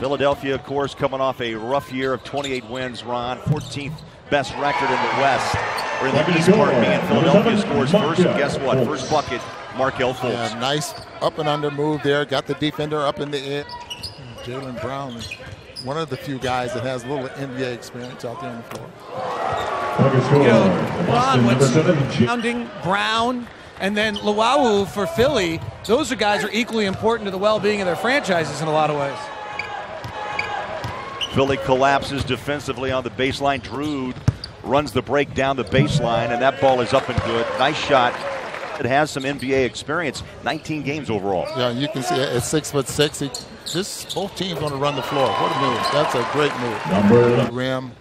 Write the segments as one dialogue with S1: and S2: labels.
S1: Philadelphia, of course, coming off a rough year of 28 wins, Ron. 14th best record in the West, or in the East, pardon me. And Philadelphia scores first, and guess what? First bucket, Markelle Fultz.
S2: Yeah, nice up and under move there. Got the defender up in the air. Jaylen Brown is one of the few guys that has a little NBA experience out there on the floor.
S3: You know, Ron, what's surrounding Brown and then Luau for Philly, those are guys are equally important to the well-being of their franchises in a lot of ways.
S1: Philly collapses defensively on the baseline. Drew runs the break down the baseline, and that ball is up and good. Nice shot. It has some NBA experience. 19 games overall.
S2: Yeah, you can see at 6'6", both teams want to run the floor. What a move! That's a great move. Rim.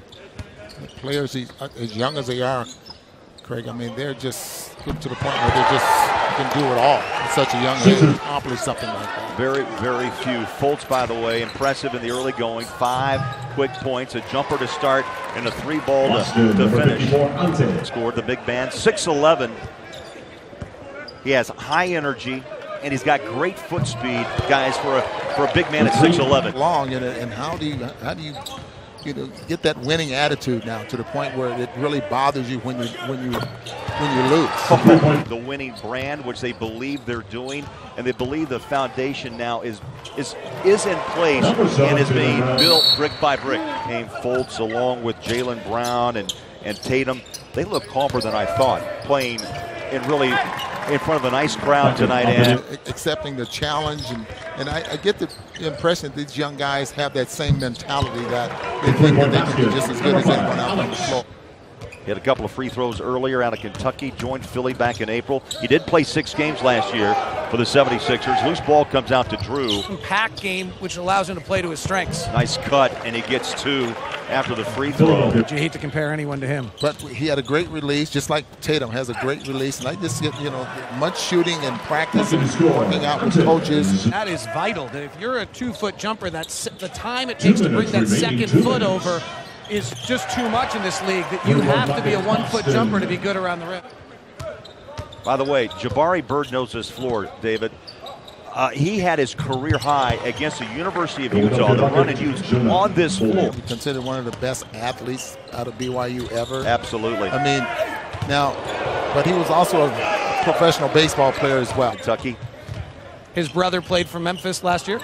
S2: The players as young as they are, Craig, I mean, they're just getting to the point where they just can do it all at such a young age, accomplish something like that.
S1: Very, very few. Fultz, by the way, impressive in the early going. 5 quick points, a jumper to start, and a 3-ball to finish. Scored the big man, 6'11". He has high energy, and he's got great foot speed, guys, for a big man at 6'11".
S2: Long, and how do you get that winning attitude now to the point where it really bothers you when you lose.
S1: The winning brand, which they believe they're doing, and they believe the foundation now is in place and is being built brick by brick. Came Fultz along with Jaylen Brown and Tatum. They look calmer than I thought, playing in front of a nice crowd tonight, and
S2: accepting the challenge, and I get the impression that these young guys have that same mentality, that they think that they can do just as good as anyone out on the floor.
S1: He had a couple of free throws earlier out of Kentucky, joined Philly back in April. He did play 6 games last year for the 76ers. Loose ball comes out to Drew.
S3: Pack game, which allows him to play to his strengths.
S1: Nice cut, and he gets 2 after the free throw.
S3: You hate to compare anyone to him.
S2: But he had a great release, just like Tatum has a great release. And I just get, much shooting and practice and working out with coaches.
S3: That is vital. That if you're a 2-foot jumper, that's the time it takes to bring that second foot over is just too much in this league, that you have to be a 1-foot jumper to be good around the rim.
S1: By the way, Jabari Bird knows this floor, David. He had his career high against the University of Utah, the run and use on this floor.
S2: Considered one of the best athletes out of BYU ever.
S1: Absolutely.
S2: I mean, now, but he was also a professional baseball player as well.
S1: Kentucky.
S3: His brother played for Memphis last year.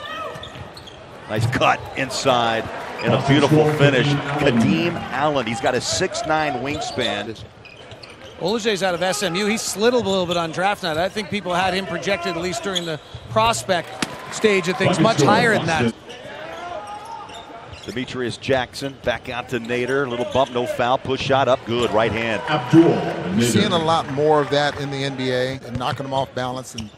S1: Nice cut inside. And a beautiful finish. Kadeem Allen, he's got a 6'9" wingspan.
S3: Olajay's out of SMU. He slid a little bit on draft night. I think people had him projected, at least during the prospect stage of things, much higher than that.
S1: Demetrius Jackson back out to Nader. Little bump, no foul. Push shot up, good. Right hand.
S2: You're seeing a lot more of that in the NBA, and knocking them off balance and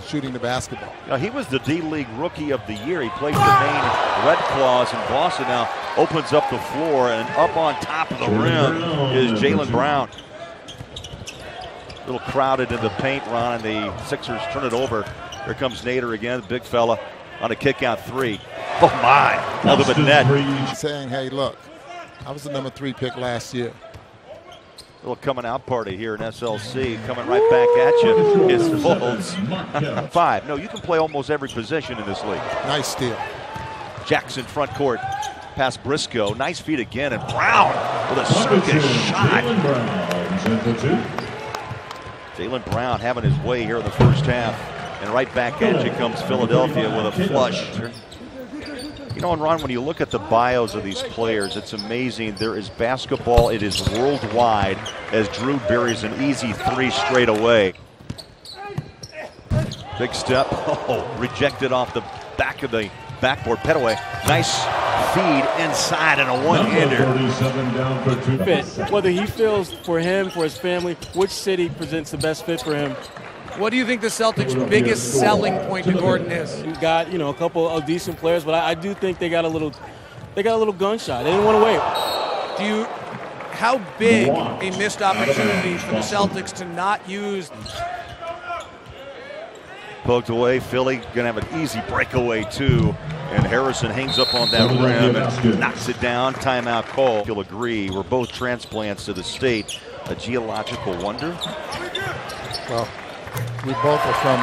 S2: shooting the basketball.
S1: Now, he was the D-League Rookie of the Year. He played the main Red Claws in Boston. Now opens up the floor, and up on top of the rim is Jaylen Brown. A little crowded in the paint, Ron, and the Sixers turn it over. Here comes Nader again, the big fella, on a kick-out 3. Oh, my. Another net.
S2: Saying, hey, look, I was the number 3 pick last year.
S1: Little coming out party here in SLC. Coming right back at you is Fultz. 5. No, you can play almost every position in this league.
S2: Nice steal.
S1: Jackson front court past Briscoe. Nice feed again, and Brown with a circus shot. Jaylen Brown having his way here in the first half. And right back at you comes Philadelphia with a flush. You know, and Ron, when you look at the bios of these players, it's amazing. There is basketball. It is worldwide, as Drew buries an easy 3 straight away. Big step. Oh, rejected off the back of the backboard. Petaway. Nice feed inside and a one-hander.
S4: Whether he feels for him, for his family, which city presents the best fit for him.
S3: What do you think the Celtics' biggest selling point to Gordon is?
S4: We've got, a couple of decent players, but I do think they got a little gunshot. They didn't want to wait.
S3: How big a missed opportunity for the Celtics to not use?
S1: Poked away. Philly gonna have an easy breakaway too, and Harrison hangs up on that rim and knocks it down. Timeout call. You'll agree, we're both transplants to the state. A geological wonder.
S2: Well, we both are from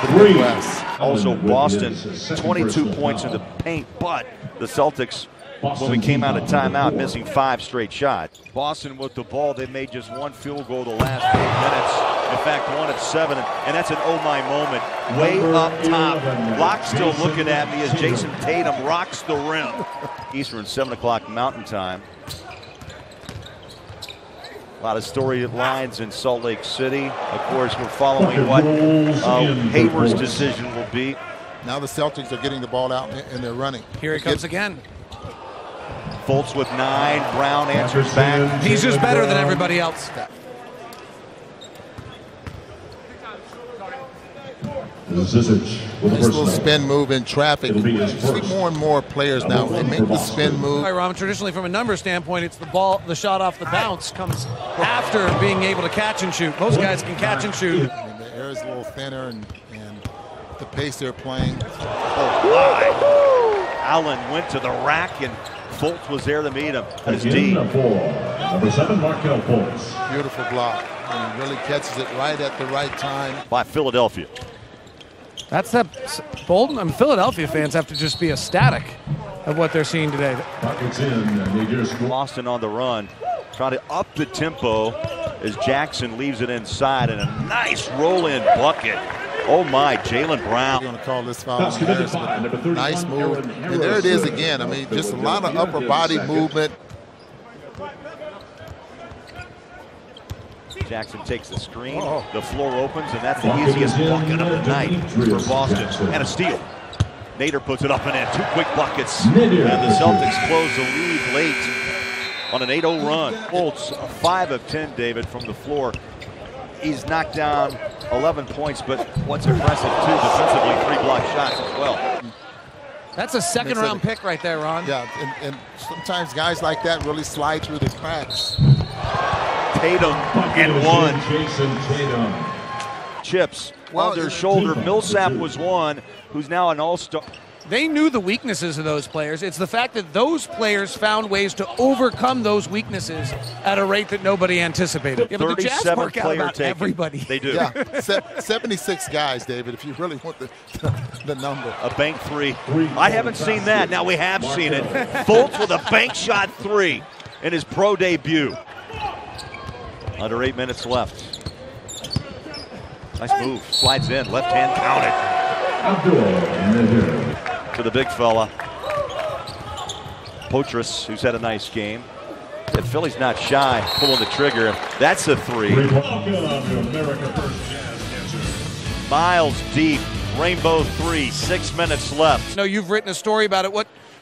S2: the Midwest.
S1: Also, Boston, 22 points in the paint, but the Celtics, when we came out of timeout, missing 5 straight shots. Boston with the ball, they made just 1 field goal the last 8 minutes. In fact, 1 of 7, and that's an oh my moment. Way up top. Locke still looking at me as Jason Tatum rocks the rim. Eastern, 7 o'clock Mountain Time. A lot of storylines in Salt Lake City. Of course, we're following what Hayward's decision will be.
S2: Now the Celtics are getting the ball out and they're running.
S3: Here he comes again.
S1: Fultz with 9. Brown answers back.
S3: He's just better than everybody else.
S2: Nice little spin move in traffic. You see more and more players now. They make the spin move.
S3: Ron, traditionally, from a number standpoint, it's the shot off the bounce comes after being able to catch and shoot. Most guys can catch and shoot.
S2: I mean, the air is a little thinner, and the pace they're playing.
S1: Oh my! Allen went to the rack, and Fultz was there to meet him. That is deep.
S5: Number 7, Markelle Fultz.
S2: Beautiful block. And he really catches it right at the right time.
S1: By Philadelphia.
S3: That's that bold. I mean, Philadelphia fans have to just be ecstatic of what they're seeing today.
S1: Boston on the run, trying to up the tempo as Jackson leaves it inside, and a nice roll-in bucket. Oh my, Jaylen Brown.
S2: We're going to call this foul. Nice move. And there it is again. I mean, just a lot of upper body movement.
S1: Jackson takes the screen, the floor opens, and that's the easiest bucket of the night for Boston. And a steal. Nader puts it up and in. 2 quick buckets. And the Celtics close the lead late on an 8-0 run. Fultz, 5 of 10, David, from the floor. He's knocked down 11 points, but what's impressive, too, defensively, 3 block shots as well.
S3: That's a second-round pick right there, Ron.
S2: Yeah, and sometimes guys like that really slide through the cracks.
S1: Tatum and 1. Chips on their shoulder. Millsap was one who's now an all-star.
S3: They knew the weaknesses of those players. It's the fact that those players found ways to overcome those weaknesses at a rate that nobody anticipated. Yeah, but the Jazz work out about everybody.
S1: They do.
S2: Yeah, 76 guys, David, if you really want the number.
S1: A bank 3. I haven't seen that. Now we have seen it. Fultz with a bank shot 3 in his pro debut. Under 8 minutes left. Nice move. Slides in. Left hand counted. To the big fella. Potras, who's had a nice game. And Philly's not shy. Pulling the trigger. That's a 3. Miles deep. Rainbow 3. 6 minutes left.
S3: No, you've written a story about it.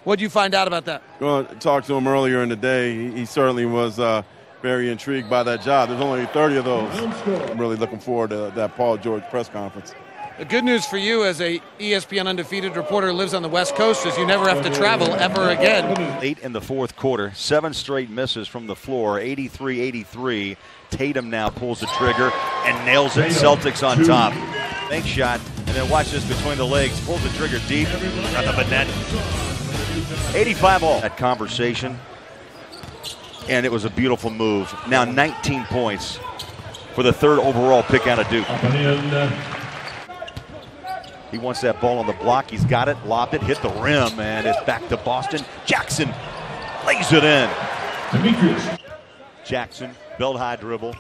S3: What'd you find out about that?
S6: Well, I talked to him earlier in the day. He certainly was very intrigued by that job. There's only 30 of those. I'm really looking forward to that Paul George press conference.
S3: The good news for you as a ESPN undefeated reporter who lives on the West Coast is you never have to travel ever again.
S1: Late in the 4th quarter, 7 straight misses from the floor, 83-83. Tatum now pulls the trigger and nails it. Celtics on top. Bank shot, and then watch this between the legs. Pulls the trigger deep. Got the net. 85 all. That conversation. And it was a beautiful move. Now 19 points for the 3rd overall pick out of Duke. He wants that ball on the block. He's got it, lobbed it, hit the rim, and it's back to Boston. Jackson lays it in. Jackson, belt high dribble.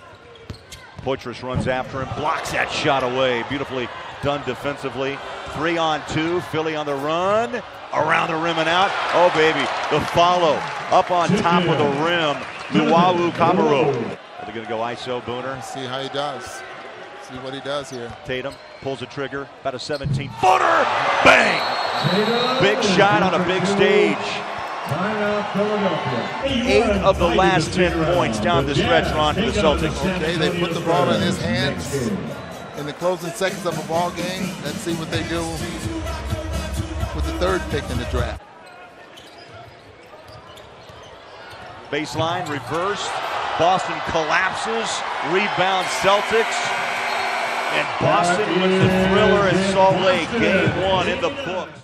S1: Poitras runs after him, blocks that shot away. Beautifully done defensively. 3-on-2, Philly on the run. Around the rim and out. Oh, baby. The follow up on top of the rim. Luau Cabarro. Are they going to go ISO, Booner?
S2: See how he does. See what he does here.
S1: Tatum pulls the trigger. About a 17-footer. Bang! Big shot on a big stage. 8 of the last 10 points down the stretch, Ron, for the Celtics.
S2: Okay, they put the ball in his hands in the closing seconds of a ball game. Let's see what they do with the 3rd pick in the draft.
S1: Baseline reversed. Boston collapses. Rebound Celtics. And Boston with the thriller at Salt Lake. Game 1 in the books.